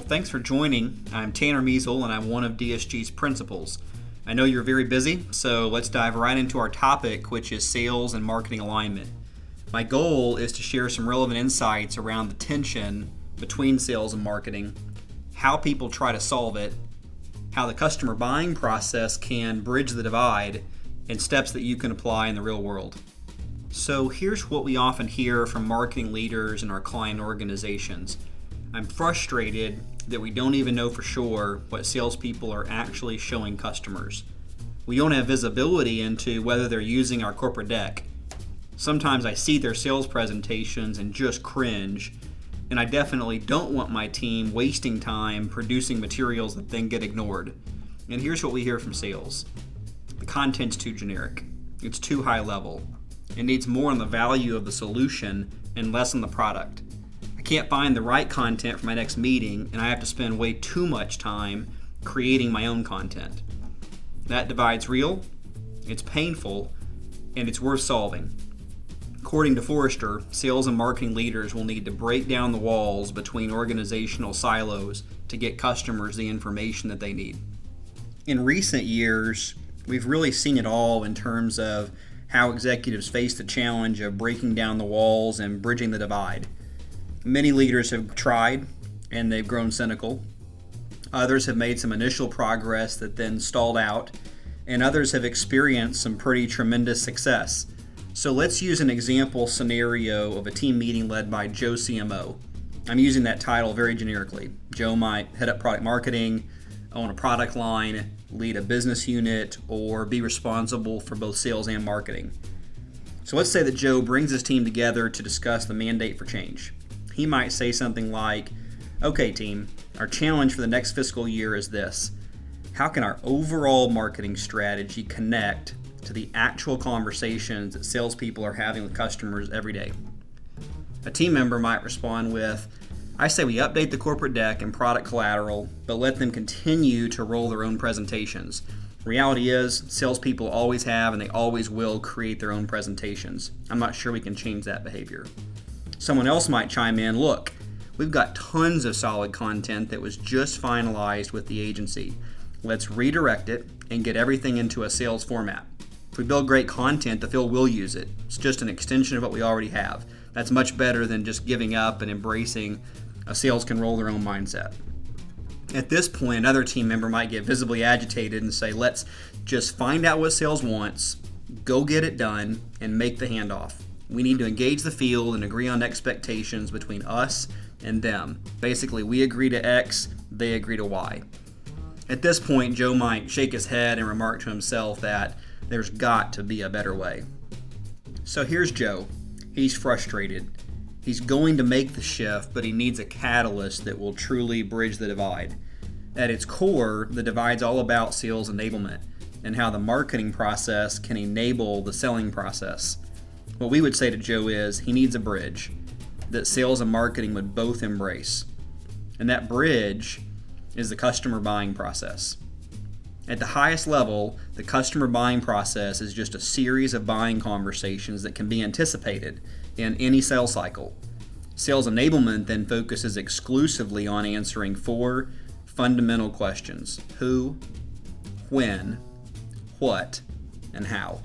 Well, thanks for joining. I'm Tanner Measle, and I'm one of DSG's principals. I know you're very busy, so let's dive right into our topic, which is sales and marketing alignment. My goal is to share some relevant insights around the tension between sales and marketing, how people try to solve it, how the customer buying process can bridge the divide, and steps that you can apply in the real world. So here's what we often hear from marketing leaders in our client organizations. I'm frustrated that we don't even know for sure what salespeople are actually showing customers. We don't have visibility into whether they're using our corporate deck. Sometimes I see their sales presentations and just cringe, and I definitely don't want my team wasting time producing materials that then get ignored. And here's what we hear from sales. The content's too generic. It's too high level. It needs more on the value of the solution and less on the product. I can't find the right content for my next meeting, and I have to spend way too much time creating my own content. That divide's real, it's painful, and it's worth solving. According to Forrester, sales and marketing leaders will need to break down the walls between organizational silos to get customers the information that they need. In recent years, we've really seen it all in terms of how executives face the challenge of breaking down the walls and bridging the divide. Many leaders have tried, and they've grown cynical. Others have made some initial progress that then stalled out, and others have experienced some pretty tremendous success. So let's use an example scenario of a team meeting led by Joe CMO. I'm using that title very generically. Joe might head up product marketing, own a product line, lead a business unit, or be responsible for both sales and marketing. So let's say that Joe brings his team together to discuss the mandate for change. He might say something like, "Okay team, our challenge for the next fiscal year is this. How can our overall marketing strategy connect to the actual conversations that salespeople are having with customers every day?" A team member might respond with, "I say we update the corporate deck and product collateral, but let them continue to roll their own presentations. Reality is, salespeople always have and they always will create their own presentations. I'm not sure we can change that behavior." Someone else might chime in, "Look, we've got tons of solid content that was just finalized with the agency. Let's redirect it and get everything into a sales format. If we build great content, the field will use it. It's just an extension of what we already have. That's much better than just giving up and embracing a sales can roll their own mindset." At this point, another team member might get visibly agitated and say, "Let's just find out what sales wants, go get it done, and make the handoff. We need to engage the field and agree on expectations between us and them. Basically, we agree to X, they agree to Y." At this point, Joe might shake his head and remark to himself that there's got to be a better way. So here's Joe. He's frustrated. He's going to make the shift, but he needs a catalyst that will truly bridge the divide. At its core, the divide's all about sales enablement and how the marketing process can enable the selling process. What we would say to Joe is he needs a bridge that sales and marketing would both embrace. And that bridge is the customer buying process. At the highest level, the customer buying process is just a series of buying conversations that can be anticipated in any sales cycle. Sales enablement then focuses exclusively on answering 4 fundamental questions: who, when, what, and how.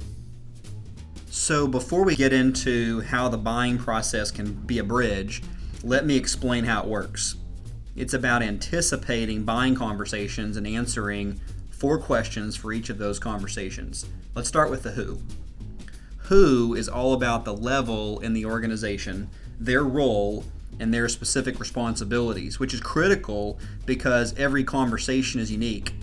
So before we get into how the buying process can be a bridge, let me explain how it works. It's about anticipating buying conversations and answering 4 questions for each of those conversations. Let's start with the who. Who is all about the level in the organization, their role, and their specific responsibilities, which is critical because every conversation is unique.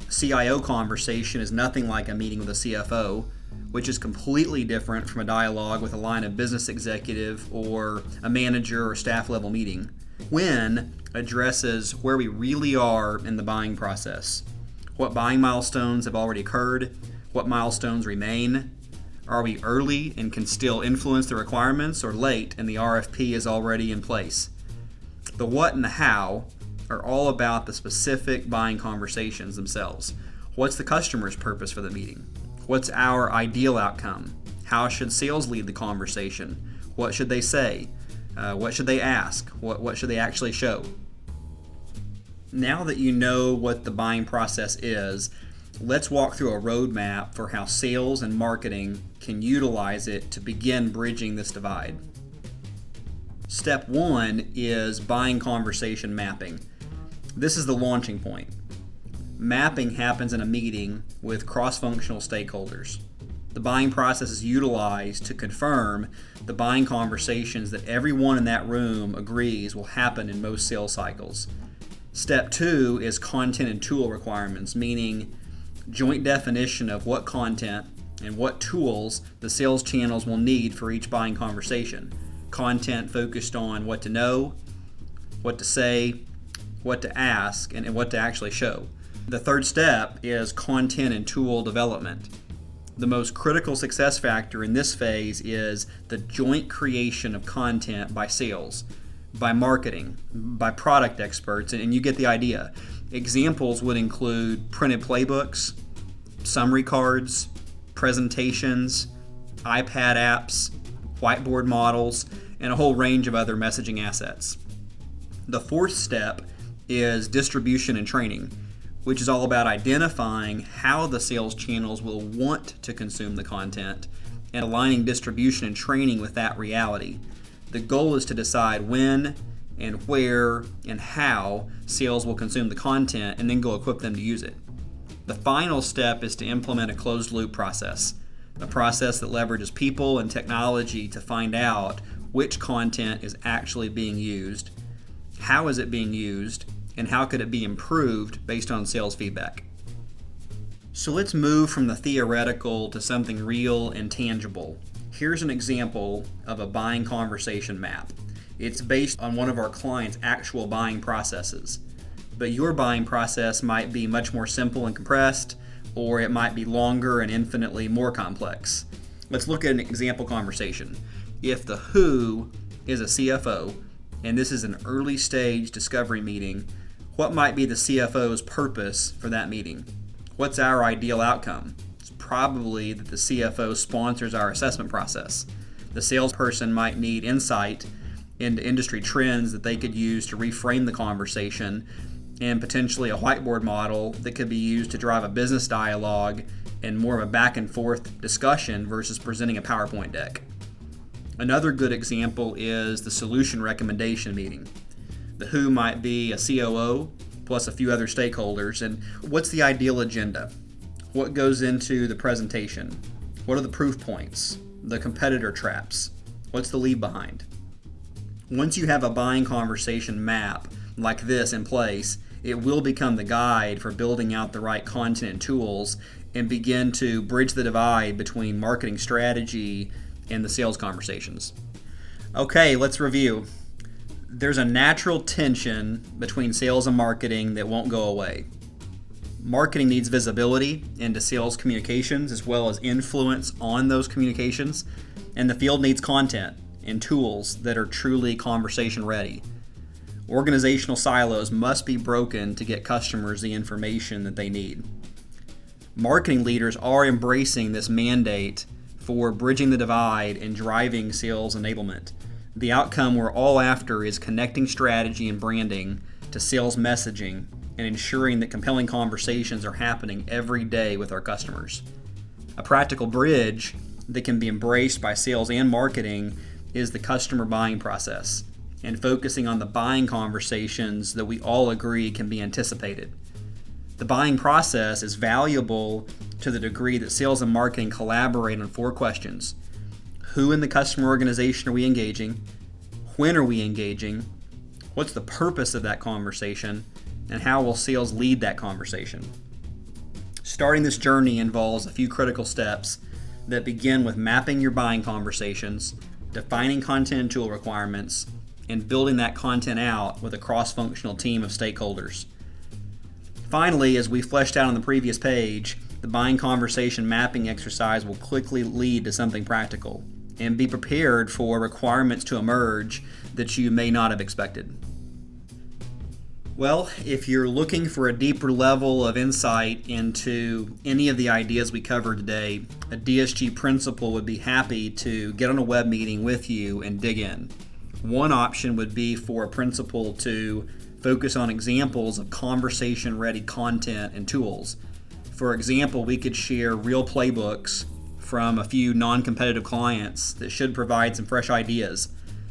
A CIO conversation is nothing like a meeting with a CFO, which is completely different from a dialogue with a line of business executive or a manager or staff level meeting. When addresses where we really are in the buying process. What buying milestones have already occurred? What milestones remain? Are we early and can still influence the requirements, or late and the RFP is already in place? The what and the how are all about the specific buying conversations themselves. What's the customer's purpose for the meeting? What's our ideal outcome? How should sales lead the conversation? What should they say? What should they ask? What should they actually show? Now that you know what the buying process is, let's walk through a roadmap for how sales and marketing can utilize it to begin bridging this divide. Step 1 is buying conversation mapping. This is the launching point. Mapping happens in a meeting with cross-functional stakeholders. The buying process is utilized to confirm the buying conversations that everyone in that room agrees will happen in most sales cycles. Step 2 is content and tool requirements, meaning joint definition of what content and what tools the sales channels will need for each buying conversation. Content focused on what to know, what to say, what to ask, and what to actually show. The third step is content and tool development. The most critical success factor in this phase is the joint creation of content by sales, by marketing, by product experts, and you get the idea. Examples would include printed playbooks, summary cards, presentations, iPad apps, whiteboard models, and a whole range of other messaging assets. The fourth step is distribution and training, which is all about identifying how the sales channels will want to consume the content and aligning distribution and training with that reality. The goal is to decide when and where and how sales will consume the content and then go equip them to use it. The final step is to implement a closed loop process, a process that leverages people and technology to find out which content is actually being used, how is it being used, and how could it be improved based on sales feedback. So let's move from the theoretical to something real and tangible. Here's an example of a buying conversation map. It's based on one of our clients' actual buying processes. But your buying process might be much more simple and compressed, or it might be longer and infinitely more complex. Let's look at an example conversation. If the who is a CFO, and this is an early stage discovery meeting, what might be the CFO's purpose for that meeting? What's our ideal outcome? It's probably that the CFO sponsors our assessment process. The salesperson might need insight into industry trends that they could use to reframe the conversation, and potentially a whiteboard model that could be used to drive a business dialogue and more of a back and forth discussion versus presenting a PowerPoint deck. Another good example is the solution recommendation meeting. The who might be a COO plus a few other stakeholders, and what's the ideal agenda? What goes into the presentation? What are the proof points? The competitor traps? What's the leave behind? Once you have a buying conversation map like this in place, it will become the guide for building out the right content and tools and begin to bridge the divide between marketing strategy and the sales conversations. Okay, let's review. There's a natural tension between sales and marketing that won't go away. Marketing needs visibility into sales communications as well as influence on those communications, and the field needs content and tools that are truly conversation ready. Organizational silos must be broken to get customers the information that they need. Marketing leaders are embracing this mandate for bridging the divide and driving sales enablement. The outcome we're all after is connecting strategy and branding to sales messaging and ensuring that compelling conversations are happening every day with our customers. A practical bridge that can be embraced by sales and marketing is the customer buying process and focusing on the buying conversations that we all agree can be anticipated. The buying process is valuable to the degree that sales and marketing collaborate on 4 questions. Who in the customer organization are we engaging? When are we engaging? What's the purpose of that conversation? And how will sales lead that conversation? Starting this journey involves a few critical steps that begin with mapping your buying conversations, defining content and tool requirements, and building that content out with a cross-functional team of stakeholders. Finally, as we fleshed out on the previous page, the buying conversation mapping exercise will quickly lead to something practical, and be prepared for requirements to emerge that you may not have expected. Well, if you're looking for a deeper level of insight into any of the ideas we covered today, a DSG principal would be happy to get on a web meeting with you and dig in. One option would be for a principal to focus on examples of conversation-ready content and tools. For example, we could share real playbooks from a few non-competitive clients that should provide some fresh ideas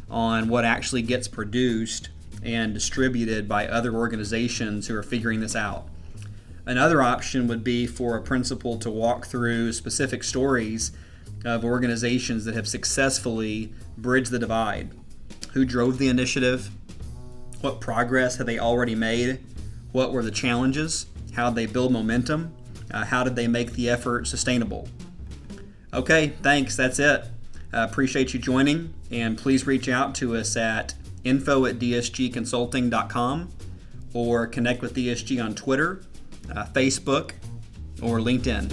on what actually gets produced and distributed by other organizations who are figuring this out. Another option would be for a principal to walk through specific stories of organizations that have successfully bridged the divide. Who drove the initiative? What progress had they already made? What were the challenges? How did they build momentum? How did they make the effort sustainable? Okay, thanks. That's it. Appreciate you joining, and please reach out to us at info@dsgconsulting.com or connect with DSG on Twitter, Facebook, or LinkedIn.